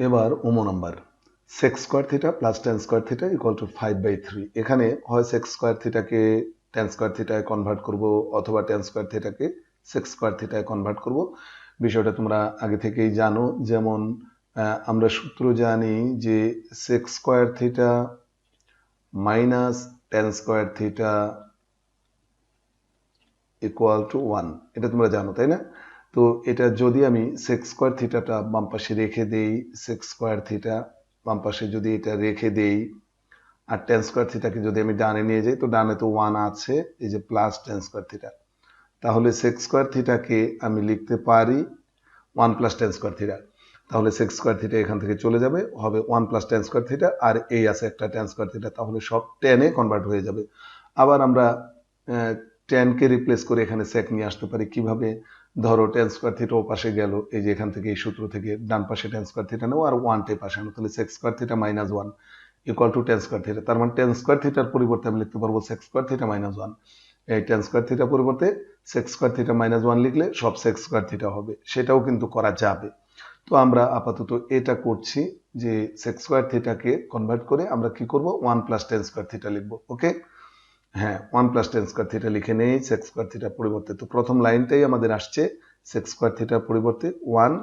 এবার ওমো number sec square theta plus tan square theta equal to 5/3। এখানে হয় sec স্কয়ার থিটাকে tan স্কয়ার থিটায় কনভার্ট করব অথবা tan স্কয়ার থিটাকে sec স্কয়ার থিটায় কনভার্ট করব। বিষয়টা তোমরা আগে থেকেই জানো, যেমন আমরা সূত্র জানি যে sec square theta minus tan square theta equal two 1, এটা তোমরা জানো তাই না? তো এটা যদি আমি sec স্কয়ার থিটাটা বাম পাশে রেখে দেই, sec স্কয়ার থিটা বাম পাশে যদি এটা রেখে দেই আর tan স্কয়ার থিটাকে যদি আমি ডানে নিয়ে যাই, তো ডানে তো 1 আছে, এই যে প্লাস tan স্কয়ার থিটা, তাহলে sec স্কয়ার থিটাকে আমি লিখতে পারি 1 প্লাস tan স্কয়ার থিটা। তাহলে sec স্কয়ার থিটা এখান থেকে চলে যাবে, হবে 1 প্লাস tan স্কয়ার থিটা, আর এই আছে একটা tan স্কয়ার থিটা, তাহলে সব tan এ কনভার্ট হয়ে যাবে। আবার আমরা tan কে রিপ্লেস করে এখানে sec নিয়ে আসতে পারি কিভাবে? ধরো tan স্কয়ার থিটা ও পাশে গেল, এই যে এখান থেকে এই সূত্র থেকে ডান পাশে tan স্কয়ার থিটা নাও আর 1 টা পাশে আনো, তাহলে sec square theta minus 1 equal to tan square theta. তার মানে tan স্কয়ার থিটার পরিবর্তে আমি লিখতে পারবো sec স্কয়ার থিটা মাইনাস 1। এই tan স্কয়ার থিটা পরিবর্তে sec স্কয়ার থিটা মাইনাস 1 লিখলে সব sec স্কয়ার থিটা হবে, সেটাও কিন্তু করা যাবে। তো আমরা আপাতত এটা করছি যে sec স্কয়ার থিটাকে কনভার্ট করে আমরা কি করব, 1 প্লাস tan স্কয়ার থিটা লিখব। ওকে, হ্যাঁ 1 প্লাস tan স্কয়ার থিটা লিখে নেই sec স্কয়ার থিটার পরিবর্তে। তো প্রথম লাইনটাই আমাদের আসছে sec স্কয়ার থিটার পরিবর্তে 1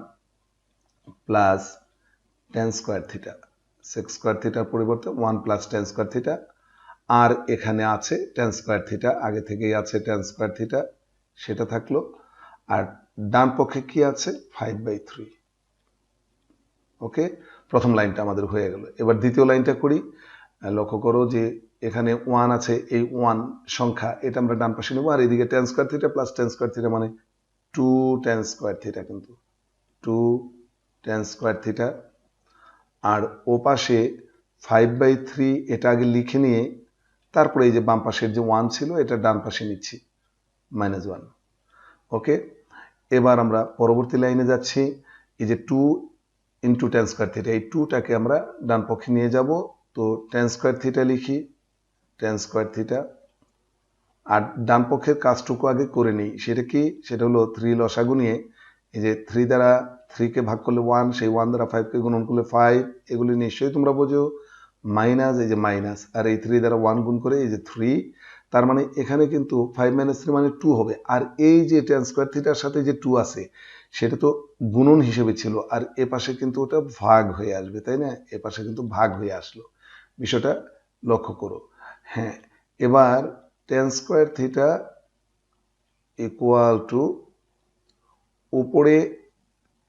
plus tan square theta, sec square থিটার পরিবর্তে 1 প্লাস tan স্কয়ার থিটা, আর এখানে আছে tan স্কয়ার থিটা, আগে থেকেই আছে tan স্কয়ার থিটা, সেটা থাকলো। আর ডান পক্ষে কি আছে, 5/3। ওকে, প্রথম লাইনটা আমাদের হয়ে গেল। এবার দ্বিতীয় লাইনটা করি। লক্ষ্য করো যে এখানে 1 আছে, এই 1 সংখ্যা এটা আমরা ডান পাশে নেব, আর এদিকে tan square theta plus tan square theta মানে 2 tan স্কয়ার থিটা, কিন্তু 2 tan স্কয়ার থিটা। আর ও পাশে 5/3 এটা আগে লিখে নিয়ে তারপরে এই যে বাম পাশের যে 1 ছিল এটা ডান পাশে নিচ্ছি, -1। ওকে, এবার আমরা পরবর্তী লাইনে যাচ্ছি। এই যে 2 ইন্টু tan স্কয়ার থিটা, এই 2টাকে আমরা ডান পক্ষে নিয়ে যাব, তো tan স্কয়ার থিটা লিখি, tan স্কয়ার থিটা। আর ডান পক্ষের কাজটুকু আগে করে নিই, সেটা কি, সেটা হলো 3 লসাগু নিয়ে এই যে 3 দ্বারা 3 কে ভাগ করলে 1, সেই 1 দ্বারা 5 কে গুণন করলে 5, এগুলি নিশ্চয়ই তোমরা বোঝো। মাইনাস, এই যে মাইনাস, আর এই 3 দ্বারা 1 গুণ করে এই যে 3, তার মানে এখানে কিন্তু 5 - 3 মানে 2 হবে। আর এই যে tan স্কয়ার থিটার সাথে যে 2 আছে সেটা তো গুণন হিসেবে ছিল, আর এ পাশে কিন্তু ওটা ভাগ হয়ে আসবে, তাই না? এ পাশে কিন্তু ভাগ হয়ে আসলো, বিষয়টা লক্ষ্য করো। হ্যাঁ, এবার tan square theta equal two উপরে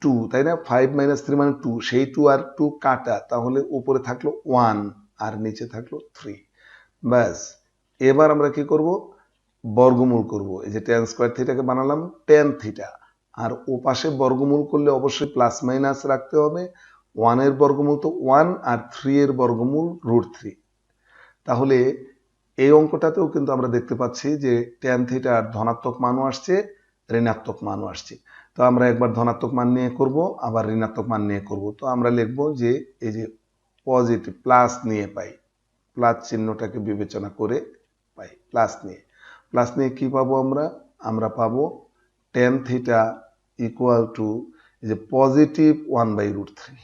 2, তাই না? 5 - 3 মানে 2, সেই 2 আর 2 কাটা, তাহলে উপরে থাকলো 1 আর নিচে থাকলো 3। ব্যাস, এবার আমরা কি করব, বর্গমূল করব। এই যে tan স্কয়ার থিটাকে বানালাম tan থিটা, আর ও পাশে বর্গমূল করলে অবশ্যই প্লাস মাইনাস রাখতে হবে। 1 এর বর্গমূল তো 1, আর 3 এর বর্গমূল √3। তাহলে এই অঙ্কটাতেও কিন্তু আমরা দেখতে পাচ্ছি যে tan থিটার ধনাত্মক মানও আসছে, ঋণাত্মক মানও আসছে। তো আমরা একবার ধনাত্মক মান নিয়ে করব, আবার ঋণাত্মক মান নিয়ে করব। তো আমরা লিখব যে এই যে পজিটিভ প্লাস নিয়ে পাই, প্লাস চিহ্নটাকে বিবেচনা করে পাই, প্লাস নিয়ে কি পাবো আমরা? আমরা পাবো tan থিটা ইকুয়াল টু এই যে পজিটিভ 1/√3।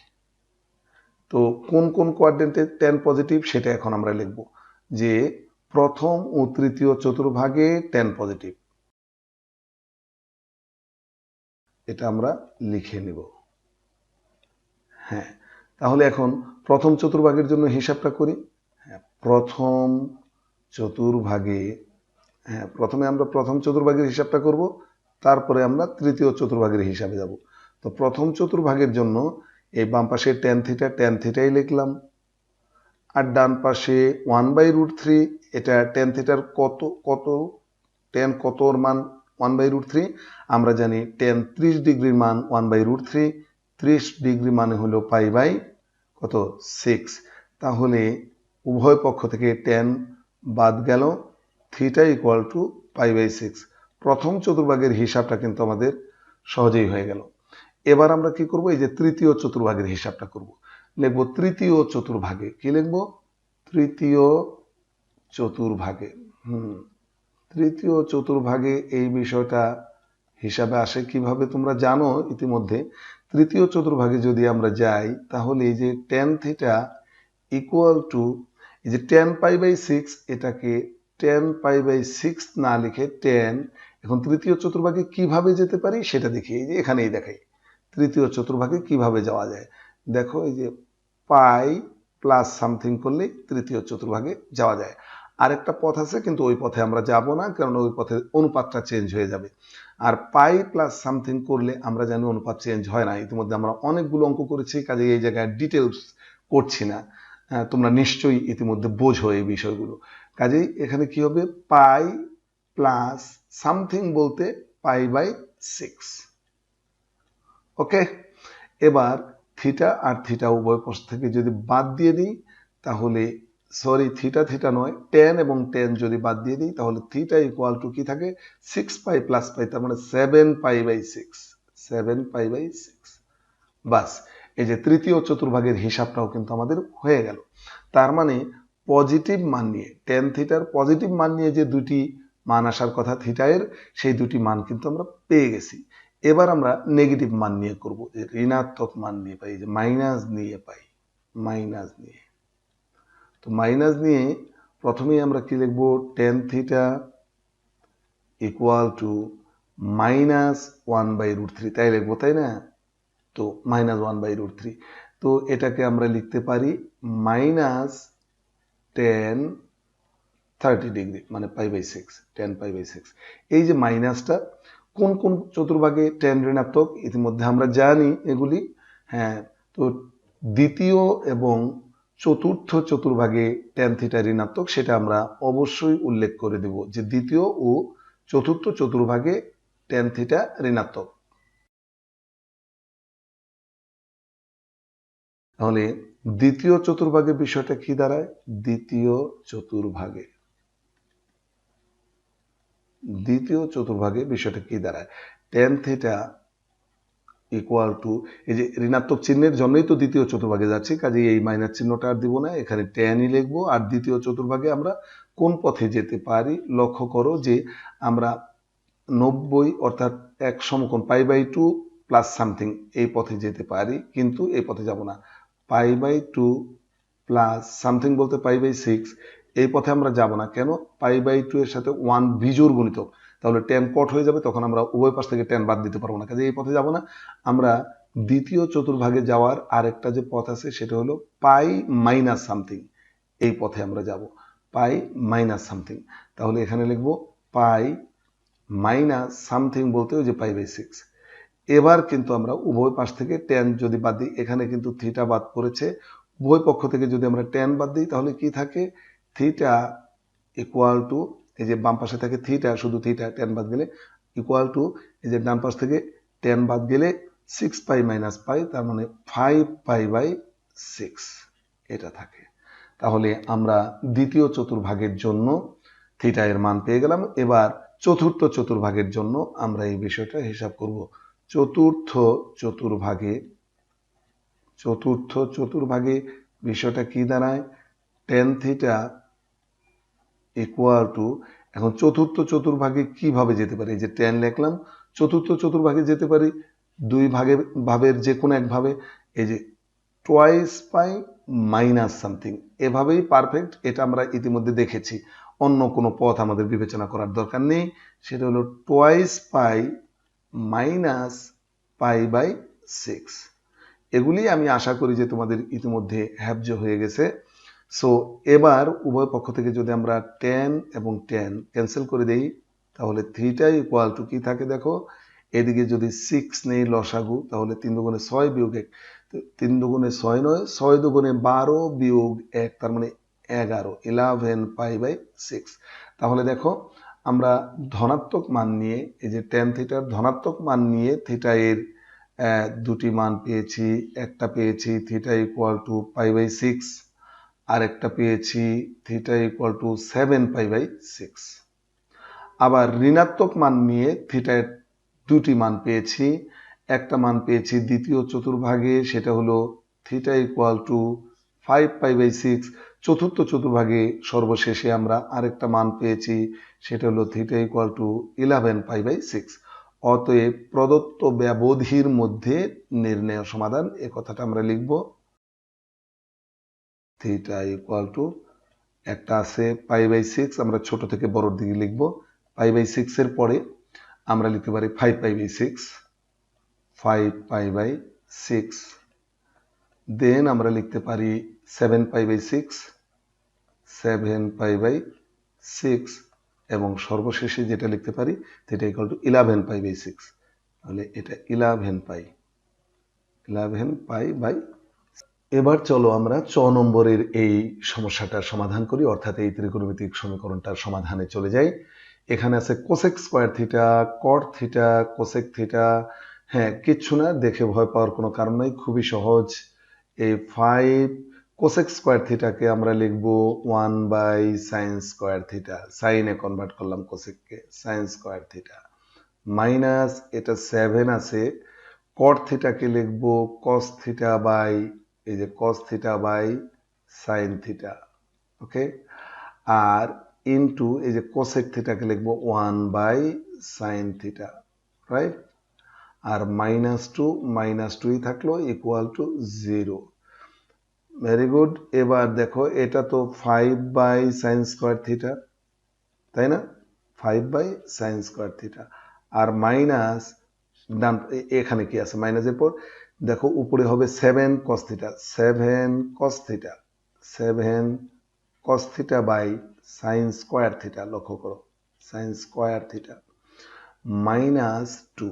তো কোন কোন কোয়াড্রেন্টে tan পজিটিভ সেটা এখন আমরা লিখব, যে প্রথম ও তৃতীয় চতুর্ভাগে tan পজিটিভ, এটা আমরা লিখে নিব। হ্যাঁ, তাহলে এখন প্রথম চতুর্ভাগের জন্য হিসাবটা করি। হ্যাঁ, প্রথম চতুর্ভাগে, হ্যাঁ প্রথমে আমরা প্রথম চতুর্ভাগের হিসাবটা করব, তারপরে আমরা তৃতীয় চতুর্ভাগের হিসাবে যাব। তো প্রথম চতুর্ভাগের জন্য এই বাম পাশে tan থিটাই লিখলাম, আর ডান পাশে 1/√3, এটা tan থিটার tan কতর মান 1/√3, আমরা জানি tan 30 ডিগ্রির মান 1/√3, 30 ডিগ্রি মানে হলো π/6। তাহলে উভয় পক্ষ থেকে tan বাদ গেল, থিটা ইকুয়াল টু π/6। প্রথম চতুর্ভাগের হিসাবটা কিন্তু আমাদের সহজেই হয়ে গেল। এবার আমরা কি করব, এই যে তৃতীয় চতুর্ভাগের হিসাবটা করব। লিখব তৃতীয় চতুর্ভাগে, কি লিখব, তৃতীয় চতুর্ভাগে। তৃতীয় চতুর্ভাগে এই বিষয়টা হিসাবে আসে কিভাবে তোমরা জানো ইতিমধ্যে। তৃতীয় চতুর্ভাগে যদি আমরা যাই তাহলে এই যে tan থিটা ইকুয়াল টু এই যে tan π/6, এটাকে tan π/6 না লিখে tan, এখন তৃতীয় চতুর্ভাগে কিভাবে যেতে পারি সেটা দেখি। এই যে এখানেই দেখাই তৃতীয় চতুর্ভাগে কিভাবে যাওয়া যায়। দেখো এই যে পাই প্লাস সামথিং করলে তৃতীয় চতুর্ভাগে যাওয়া যায়। আরেকটা পথ আছে কিন্তু ওই পথে আমরা যাব না, কারণ ওই পথে অনুপাতটা চেঞ্জ হয়ে যাবে। আর পাই প্লাস সামথিং করলে আমরা জানি অনুপাত চেঞ্জ হয় না, ইতিমধ্যে আমরা অনেকগুলো অঙ্ক করেছি, কাজে এই জায়গায় ডিটেলস করছি না। তোমরা নিশ্চয়ই ইতিমধ্যে বোঝো এই বিষয়গুলো। কাজেই এখানে কি হবে, পাই প্লাস সামথিং বলতে π/6। ওকে, এবার থিটা আর থিটা উভয় পাশ থেকে যদি বাদ দিয়ে দিই তাহলে সরি থিটা থিটা নয় tan এবং tan যদি বাদ দিয়ে দিই তাহলে থিটা ইকুয়াল টু কি থাকে 6π প্লাস পাই, তার মানে 7π/6, 7π/6। বাস, এই যে তৃতীয় চতুর্ভাগের হিসাবটাও কিন্তু আমাদের হয়ে গেল। তার মানে পজিটিভ মান নিয়ে tan থিটার পজিটিভ মান নিয়ে যে দুটি মান আসার কথা থিটা এর, সেই দুটি মান কিন্তু আমরা পেয়ে গেছি। এবার আমরা নেগেটিভ মান নিয়ে করব, যে ঋণাত্মক মান নিয়ে পাই, যে মাইনাস নিয়ে পাই, মাইনাস নিয়ে। তো মাইনাস নিয়ে প্রথমেই আমরা কি লিখবো, tan থিটা ইকুয়াল টু -1/√3, তাই লিখবো তাই না? তো -1/√3, তো এটাকে আমরা লিখতে পারি -tan 30 ডিগ্রি, মানে π/6, tan π/6। এই যে মাইনাসটা কোন কোন চতুর্ভাগে tan ঋণাত্মক ইতিমধ্যে আমরা জানি এগুলি। হ্যাঁ, তো দ্বিতীয় এবং চতুর্থ চতুর্ভাগে tan থিটা ঋণাত্মক, সেটা আমরা অবশ্যই উল্লেখ করে দেব যে দ্বিতীয় ও চতুর্থ চতুর্ভাগে tan থিটা ঋণাত্মক। তাহলে দ্বিতীয় চতুর্ভাগের বিষয়টা কি দাঁড়ায়, দ্বিতীয় চতুর্ভাগে বিষয়টা কি দাঁড়ায়, tan থিটা ইকুয়াল টু, এই যে ঋণাত্মক চিহ্নের জন্যই তো দ্বিতীয় চতুর্ভাগে যাচ্ছি, কাজে এই মাইনাস চিহ্নটা আর দিব না, এখানে ট্যানই লিখবো। আর দ্বিতীয় চতুর্ভাগে আমরা কোন পথে যেতে পারি, লক্ষ্য করো যে আমরা 90 অর্থাৎ এক সমকোণ π/2 প্লাস সামথিং এই পথে যেতে পারি, কিন্তু এই পথে যাব না। π/2 প্লাস সামথিং বলতে π/6, এই পথে আমরা যাব না। কেন, π/2 এর সাথে 1 বিজোড় গুণিতক, তাহলে tan কট হয়ে যাবে, তখন আমরা উভয় পাশ থেকে tan বাদ দিতে পারবো না, কাজে এই পথে যাব না। আমরা দ্বিতীয় চতুর্ভাগে যাওয়ার আরেকটা যে পথ আছে সেটা হলো পাই মাইনাস সামথিং, এই পথে আমরা যাব, পাই মাইনাস সামথিং। তাহলে এখানে লিখবো পাই মাইনাস সামথিং বলতে ওই যে π/6। এবার কিন্তু আমরা উভয় পাশ থেকে tan যদি বাদ দিই, এখানে কিন্তু থিটা বাদ পড়েছে, উভয় পক্ষ থেকে যদি আমরা tan বাদ দিই তাহলে কি থাকে, থিটা ইকুয়াল টু, এই যে বাম পাশে থাকে থিটা, শুধু থিটা, tan বাদ গেলে ইকুয়াল টু, এই যে ডান পাশ থেকে tan বাদ গেলে 6π - π, তার মানে 5π/6 এটা থাকে। তাহলে আমরা দ্বিতীয় চতুর্ভাগের জন্য থিটা এর মান পেয়ে গেলাম। এবার চতুর্থ চতুর্ভাগের জন্য আমরা এই বিষয়টা হিসাব করব। চতুর্থ চতুর্ভাগে বিষয়টা কি দাঁড়ায়, tan থিটা ইকুয়াল টু, এখন চতুর্থ চতুর্ভাগে কিভাবে যেতে পারি, এই যে tan লিখলাম, চতুর্থ চতুর্ভাগে যেতে পারি দুই ভাবের যে কোনো এক ভাবে, এই যে টোয়াইস পাই মাইনাস সামথিং, এভাবেই পারফেক্ট। এটা আমরা ইতিমধ্যে দেখেছি, অন্য কোনো পথ আমাদের বিবেচনা করার দরকার নেই। সেটা হলো টোয়াইস পাই মাইনাস π/6। এগুলি আমি আশা করি যে তোমাদের ইতিমধ্যে হ্যাবজ হয়ে গেছে। সো এবার উভয় পক্ষ থেকে যদি আমরা tan এবং tan ক্যান্সেল করে দেই তাহলে থিটা ইকুয়াল টু কি থাকে দেখো, এদিকে যদি 6 নেই লসাগু, তাহলে 3 দুগুণে 6 বিয়োগ 1, 3 দুগুণে 6 নয়, 6 দুগুণে 12 বিয়োগ 1, তার মানে 11π/6। তাহলে দেখো আমরা ধনাত্মক মান নিয়ে, এই যে tan থিটার ধনাত্মক মান নিয়ে থিটা এর দুটি মান পেয়েছি। একটা পেয়েছি থিটা ইকুয়াল টু π/6, আর একটা পেয়েছি থিটা ইকুয়াল টু 7π/6। আবার ঋণাত্মক মান নিয়ে থিটার দুটি মান পেয়েছি। একটা মান পেয়েছি দ্বিতীয় চতুর্ভাগে, সেটা হলো থিটা ইকুয়াল টু 5π/6। চতুর্থ চতুর্ভাগে সর্বশেষে আমরা আরেকটা মান পেয়েছি, সেটা হলো থিটা ইকুয়াল টু 11π/6। অতএব প্রদত্ত ব্যবধির মধ্যে নির্ণেয় সমাধান, এ কথাটা আমরা লিখব থিটা ইকুয়াল টু, একটা আছে π/6, আমরা ছোট থেকে বড়র দিকে লিখব। π/6 এর পরে আমরা লিখতে পারি 5π/6, 5π/6, দেন আমরা লিখতে পারি 7π/6, 7π/6, এবং সর্বশেষে যেটা লিখতে পারি সেটা ইকুয়াল টু 11π/6। তাহলে এটা 11π/। এবার চলো আমরা 6 নম্বরের এই সমস্যাটার সমাধান করি, অর্থাৎ এই ত্রিকোণমিতিক সমীকরণটার সমাধানে চলে যাই। এখানে আছে কোসেক স্কোয়ার থিটা, কট থিটা, কোসেক থিটা। হ্যাঁ, কিচ্ছু না, দেখে ভয় পাওয়ার কোনো কারণ নেই, খুবই সহজ। এই 5 কোসেক স্কোয়ার থিটাকে আমরা লিখব 1/sin স্কোয়ার থিটা, সাইনে কনভার্ট করলাম কোসেককে, সাইন স্কোয়ার থিটা, মাইনাস এটা 7 আছে, কট থিটাকে লিখব কস থিটা বাই, এই যে cos theta by sine theta, okay. আর ইনটু এই যে কোসেক থিটাকে লিখব 1/sin থিটা, রাইট। আর -2 থাকলো ইকুয়াল টু 0। Very good. এবার দেখো এটা তো 5/sin স্কোয়ার থিটা, তাই না? 5/sin square theta. আর মাইনাস ডান, এখানে কি আছে মাইনাসের পর, দেখো উপরে হবে 7 cos theta, 7 cos theta, 7 cos theta by sine square theta, লক্ষ্য করো sine square theta, -2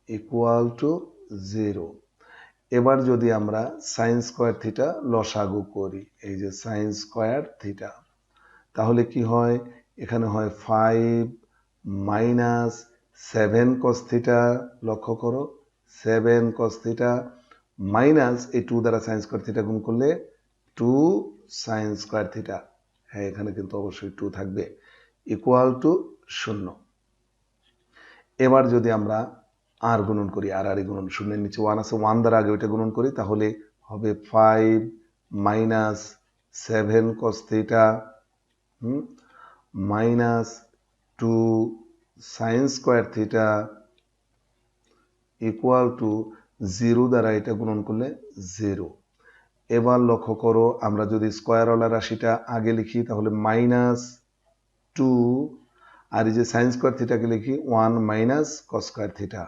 equal to 0। এবার যদি আমরা সাইন স্কোয়ার থিটা লসাগু করি, এই যে সাইন স্কোয়ার থিটা, তাহলে কি হয়, এখানে হয় 5 মাইনাস 7 cos থিটা, লক্ষ্য করো 7 cos থিটা, মাইনাস এই 2 দ্বারা সাইন স্কোয়ার থিটা গুণ করলে 2 সাইন স্কোয়ার থিটা, হ্যাঁ এখানে কিন্তু অবশ্যই 2 থাকবে, ইকুয়াল টু 0। এবার যদি আমরা আর গুণন করি, আর গুণন, শূন্যের নিচে 1 আছে, 1 দ্বারা আগে ওইটা গুণন করি, তাহলে হবে 5 minus 7 cos theta minus 2 sign square theta equal to 0 দ্বারা এটা গুণন করলে 0। এবার লক্ষ্য করো, আমরা যদি স্কোয়ারওয়ালা রাশিটা আগে লিখি তাহলে -2, আর এই যে সাইন স্কোয়ার থিটাকে লিখি 1 মাইনাস কস স্কোয়ার থিটা।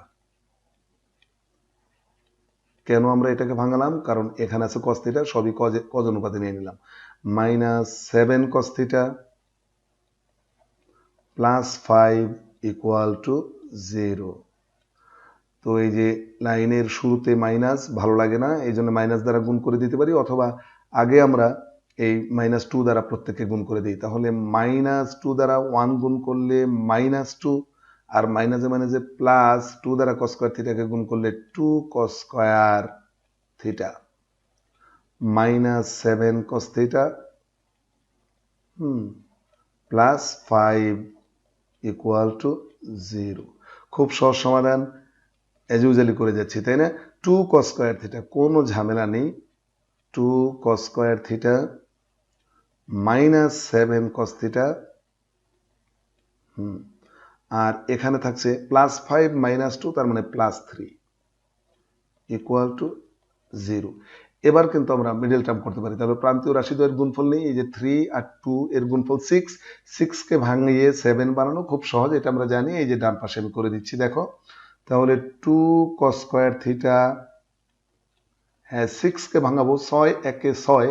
কেন আমরা এটাকে ভাঙালাম? কারণ এখানে আছে কস থিটা, সবই কজ অনুপাতে নিয়ে নিলাম। -7 cos theta plus 5 equal to 0। তো এই যে লাইনের শুরুতে মাইনাস ভালো লাগে না, এই জন্য মাইনাস দ্বারা গুণ করে দিতে পারি, অথবা আগে আমরা এই -2 দ্বারা প্রত্যেককে গুণ করে দিই, তাহলে -2 দ্বারা 1 গুণ করলে -2, আর মাইনাসে মাইনাসে +2 দ্বারা কস স্কোয়ার থিটাকে গুণ করলে 2 cos square theta, -7 cos theta plus 5 equal to 0। খুব সহজ সমাধান, এজ ইউজুয়ালি করে যাচ্ছি, তাই না? 2 cos স্কোয়ার থিটা, কোনো ঝামেলা নেই, 2 cos square theta -7 cos theta, আর এখানে থাকছে +5 -2, তার মানে +3 ইকুয়াল টু 0। এবার কিন্তু আমরা মিডল টার্ম করতে পারি, তাহলে প্রান্তীয় রাশিদ্বয়ের গুণফল নেই, এই যে 3 আর 2 এর গুণফল 6, 6 কে ভাঙিয়ে 7 বানানো খুব সহজ, এটা আমরা জানি, এই যে ডান পাশে আমি করে দিচ্ছি দেখো। তাহলে 2 cos স্কোয়ার থিটা, হ্যাঁ 6 কে ভাঙাবো, 6 একে 6,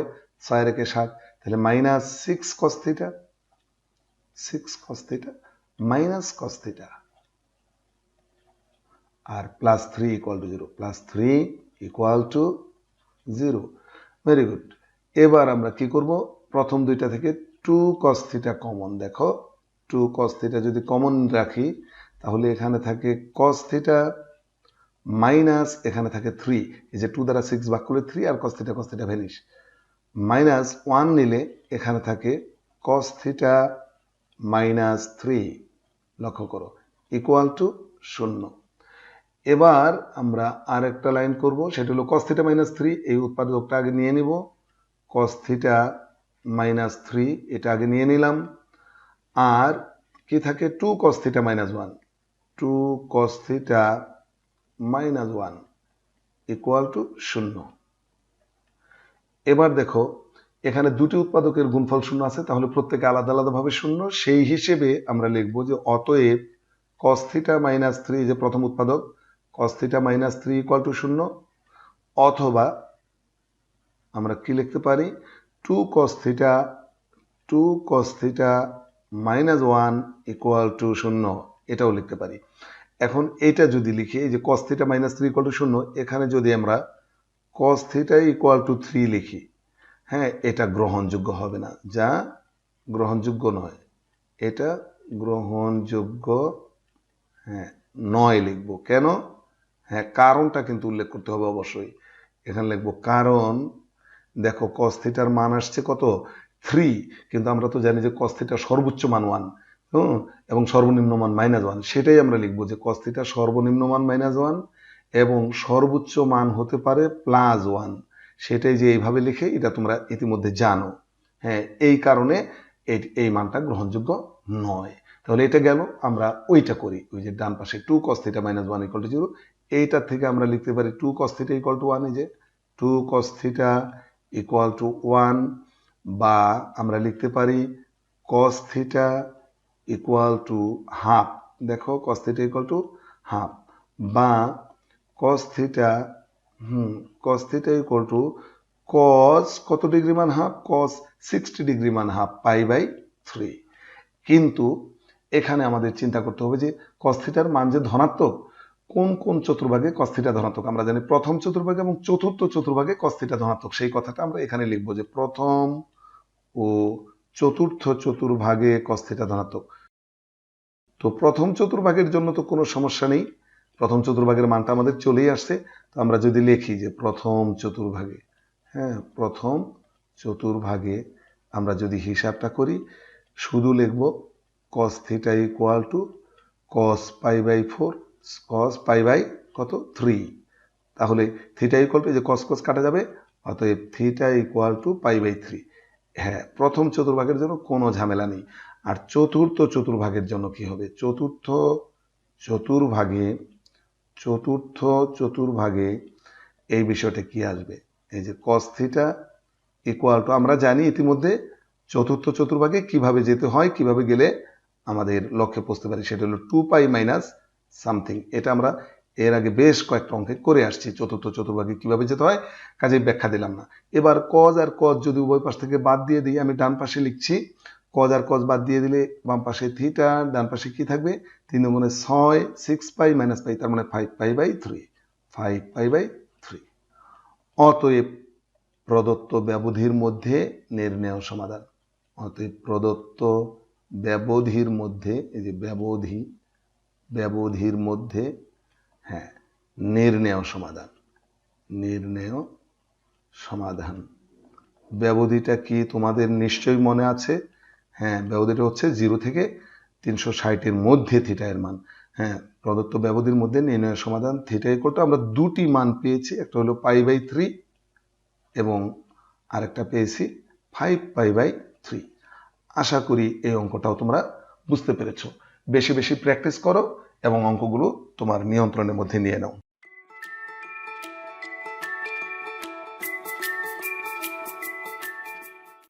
6 একে 7, তাহলে -6 cos theta, 6 cos theta minus cos theta, আর +3 equal to 0, +3 equal to 0। Very good. এবার আমরা কি করব, প্রথম দুইটা থেকে 2 cos থিটা কমন, দেখো 2 cos থিটা যদি কমন রাখি তাহলে এখানে থাকে cos থিটা মাইনাস এখানে থাকে 3, এই যে 2 দ্বারা 6 ভাগ করলে 3, আর cos থিটা ভ্যানিশ, -1 নিলে এখানে থাকে cos থিটা -3, লক্ষ্য করো, ইকুয়াল টু 0। এবার আমরা আর একটা লাইন করব, সেটা হলো cos থিটা -3, এই উৎপাদকটা আগে নিয়ে নিব, cos থিটা -3 এটা আগে নিয়ে নিলাম, আর কি থাকে 2 cos theta -1, 2 cos theta minus 1 equal to 0। এবার দেখো এখানে দুটি উৎপাদকের গুণফল 0 আছে, তাহলে প্রত্যেকে আলাদা আলাদাভাবে 0। সেই হিসেবে আমরা লিখব যে অতএব cos থিটা মাইনাস 3 যে প্রথম উৎপাদক cos theta minus 3 equal to 0, অথবা আমরা কি লিখতে পারি 2 cos theta minus 1 equal to 0, এটাও লিখতে পারি। এখন এটা যদি লিখি, এই যে cos theta minus 3 equal to 0, এখানে যদি আমরা cos থিটা ইকুয়াল টু 3 লিখি, হ্যাঁ, এটা গ্রহণযোগ্য হবে না, যা গ্রহণযোগ্য নয়, এটা গ্রহণযোগ্য হ্যাঁ নয় লিখব। কেন? হ্যাঁ, কারণটা কিন্তু উল্লেখ করতে হবে অবশ্যই। এখানে লিখব কারণ দেখো cos থিটার মান আসছে কত 3, কিন্তু আমরা তো জানি যে cos থিটার সর্বোচ্চ মান 1 এবং সর্বনিম্ন মান -1। সেটাই আমরা লিখব যে cos থিটার সর্বনিম্ন মান -1 এবং সর্বোচ্চ মান হতে পারে +1। সেটাই যে এইভাবে লিখে, এটা তোমরা ইতিমধ্যে জানো। হ্যাঁ, এই কারণে এই মানটা গ্রহণযোগ্য নয়। তাহলে এটা গেল। আমরা ওইটা করি, ওই যে ডান পাশে 2 cos theta minus 1 equal to 0, এইটার থেকে আমরা লিখতে পারি 2 cos থিটা ইকুয়াল টু 1। এই যে 2 cos থিটা ইকুয়াল টু 1, বা আমরা লিখতে পারি cos theta equal to half. দেখো cos theta equal to half, বা cos theta equal two cos কত ডিগ্রি মান হাফ, cos 60 ডিগ্রি মান হাফ π/3। কিন্তু এখানে আমাদের চিন্তা করতে হবে যে cos থিটার মান যে ধনাত্মক, কোন কোন চতুর্ভাগে cos থিটা ধনাত্মক। আমরা জানি প্রথম চতুর্ভাগে এবং চতুর্থ চতুর্ভাগে cos থিটা ধনাত্মক। সেই কথাটা আমরা এখানে লিখব যে প্রথম ও চতুর্থ চতুর্ভাগে cos থিটা ধনাত্মক। তো প্রথম চতুর্ভাগের জন্য তো কোনো সমস্যা নেই, প্রথম চতুর্ভাগের মানটা আমাদের চলেই আসছে। তো আমরা যদি লিখি যে প্রথম চতুর্ভাগে, হ্যাঁ, প্রথম চতুর্ভাগে আমরা যদি হিসাবটা করি, শুধু লিখব cos theta equal two cos π/4 cos π/3। তাহলে থিটা ইকুয়াল টু, যে cos cos কাটা যাবে, অতএব থিটা ইকুয়াল টু π/3। হ্যাঁ, প্রথম চতুর্ভাগের জন্য কোনো ঝামেলা নেই। আর চতুর্থ চতুর্ভাগের জন্য কি হবে? চতুর্থ চতুর্ভাগে এই বিষয়টা কি আসবে? এই যে cos থিটা ইকুয়াল টু, আমরা জানি ইতিমধ্যে চতুর্থ চতুর্ভাগে কিভাবে যেতে হয়, কিভাবে গেলে আমাদের লক্ষ্যে পৌঁছতে পারি, সেটা হলো 2π মাইনাস সামথিং। এটা আমরা এর আগে বেশ কয়েকটা অঙ্কে করে আসছি, চতুর্থ চতুর্ভাগে কিভাবে যেতে হয়, কাজে ব্যাখ্যা দিলাম না। এবার cos আর cos যদি উভয় পাশ থেকে বাদ দিয়ে দিই, আমি ডান পাশে লিখছি cos আর cos বাদ দিয়ে দিলে বাম পাশে থিটা, ডান পাশে কি থাকবে 3 গুণে 6, 6π মাইনাস π, তার মানে 5π/3। অতএব প্রদত্ত ব্যবধির মধ্যে নির্ণেয় সমাধান। অতএব প্রদত্ত ব্যবধির মধ্যে, এই যে ব্যবধির মধ্যে, হ্যাঁ, নির্ণেয় সমাধান। ব্যবধিটা কি তোমাদের নিশ্চয়ই মনে আছে? হ্যাঁ, ব্যবধিটা হচ্ছে 0 থেকে 360-এর মধ্যে থিটা এর মান। হ্যাঁ, প্রদত্ত ব্যবধির মধ্যে নির্ণয় সমাধান থিটা ইকুয়াল টু, আমরা দুটি মান পেয়েছি, একটা হলো π/3 এবং আরেকটা পেয়েছি 5π/3। আশা করি এই অঙ্কটাও তোমরা বুঝতে পেরেছো। বেশি বেশি প্র্যাকটিস করো এবং অঙ্কগুলো তোমার নিয়ন্ত্রণের মধ্যে নিয়ে নাও।